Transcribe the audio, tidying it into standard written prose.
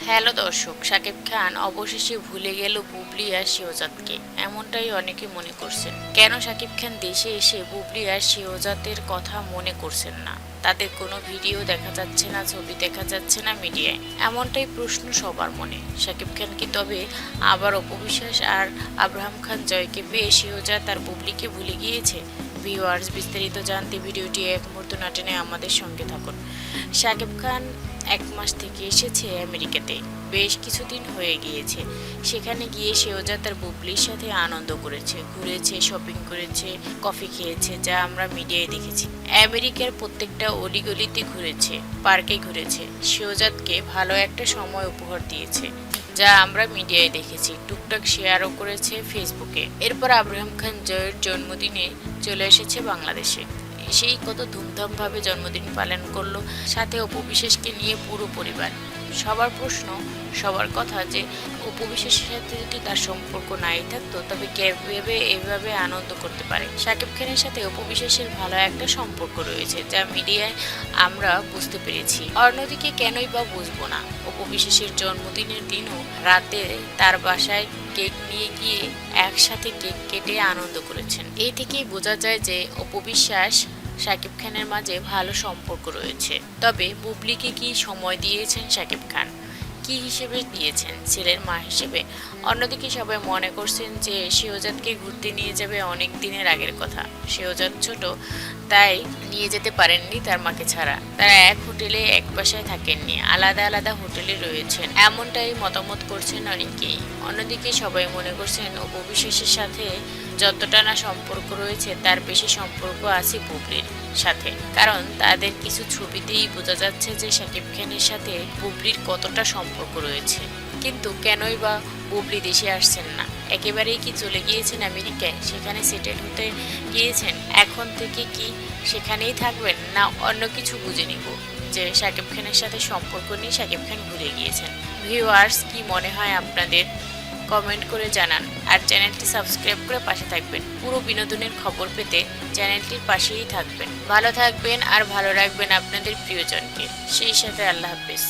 Hello দর্শক, শাকিব খান অবশেষে ভুলে গেল বুবলি আর শেহজাদকে, এমনটাই অনেকে মনে করছেন। কেন শাকিব খান দেশে এসে বুবলি আর শেহজাদের কথা মনে করছেন না? তাদের কোনো ভিডিও দেখা যাচ্ছে না, ছবি দেখা যাচ্ছে না মিডিয়ায়, এমনটাই প্রশ্ন সবার মনে। শাকিব খান কি তবে আবার অপবিশ্বাস আর আব্রাহাম খান জয়কে পেয়ে শেহজাদ আর বুবলিকে ভুলে গিয়েছে? ভিউয়ার্স, বিস্তারিত জানতে ভিডিওটি এক মুহূর্ত না টেনে আমাদের সঙ্গে থাকুন। শাকিব খান 1 মাস থেকে এসেছে আমেরিকাতে, বেশ কিছুদিন হয়ে গিয়েছে। সেখানে গিয়ে শেহজাদ তার বুবলির সাথে আনন্দ করেছে, ঘুরেছে, শপিং করেছে, কফি খেয়েছে, যা আমরা মিডিয়ায় দেখেছি। আমেরিকার প্রত্যেকটা অলিগলিতে ঘুরেছে, পার্কে ঘুরেছে, শেহজাদকে ভালো একটা সময় উপহার দিয়েছে, যা আমরা মিডিয়ায় দেখেছি। টুকটাক শেয়ারও করেছে ফেসবুকে। এরপর আব্রাহাম খান জয়ের জন্মদিনে চলে এসেছে বাংলাদেশে। সেই কত ধুমধামভাবে জন্মদিন পালন করলো, সাথে অপবিশ্বাসকে নিয়ে পুরো পরিবার। সবার প্রশ্ন, সবার কথা যে অপবিশ্বাসের সাথে যদি তার সম্পর্ক নাই থাকতো তবে কিভাবে এভাবে আনন্দ করতে পারে। শাকিব খানের সাথে অপবিশ্বাসের ভালো একটা সম্পর্ক রয়েছে, যা মিডিয়ায় আমরা বুঝতে পেরেছি। অন্যদিকে কেনই বা বুঝবো না, অপবিশ্বাসের জন্মদিনের দিনও রাতে তার বাসায় কেক নিয়ে গিয়ে একসাথে কেক কেটে আনন্দ করেছেন। এই থেকেই বোঝা যায় যে অপবিশ্বাস শাকিব খানের মাঝে ভালো সম্পর্ক রয়েছে। তবে বুবলিকে কি সময় দিয়েছেন শাকিব খান? কি হিসেবে দিয়েছেন? ছেলের মা হিসেবে। অন্যদিকে সবাই মনে করছেন যে শেহজাদকে ঘুরতে নিয়ে যাবে অনেক দিনের আগের কথা। শেহজাদ ছোট, তাই নিয়ে যেতে পারেননি তার মাকে ছাড়া। তারা এক হোটেলে এক বাসায় থাকেননি, আলাদা আলাদা হোটেলে রয়েছেন, এমনটাই মতামত করছেন অনেকেই। অন্যদিকে সবাই মনে করছেন অপবিশ্বাসের সাথে যতটা না সম্পর্ক রয়েছে তার বেশি সম্পর্ক আছে বুবলির সাথে, কারণ তাদের কিছু ছবিতেই বোঝা যাচ্ছে যে শাকিব খানের সাথে বুবলির কতটা সম্পর্ক রয়েছে। কিন্তু কেনই বা বুবলি দেশে আসছেন না? একেবারেই কি চলে গিয়েছেন আমেরিকায়, সেখানে সেটেল হতে গিয়েছেন? এখন থেকে কি সেখানেই থাকবেন, না অন্য কিছু বুঝে নিব যে শাকিব খানের সাথে সম্পর্ক নিয়ে শাকিব খান ভুলে গিয়েছেন? ভিউয়ার্স, কি মনে হয় আপনাদের? কমেন্ট করে জানান। আর চ্যানেলটি সাবস্ক্রাইব করে পাশে থাকবেন। পুরো বিনোদনের খবর পেতে চ্যানেলটির পাশেই থাকবেন। ভালো থাকবেন আর ভালো রাখবেন আপনাদের প্রিয়জনকে। সেই সাথে আল্লাহ হাফেজ।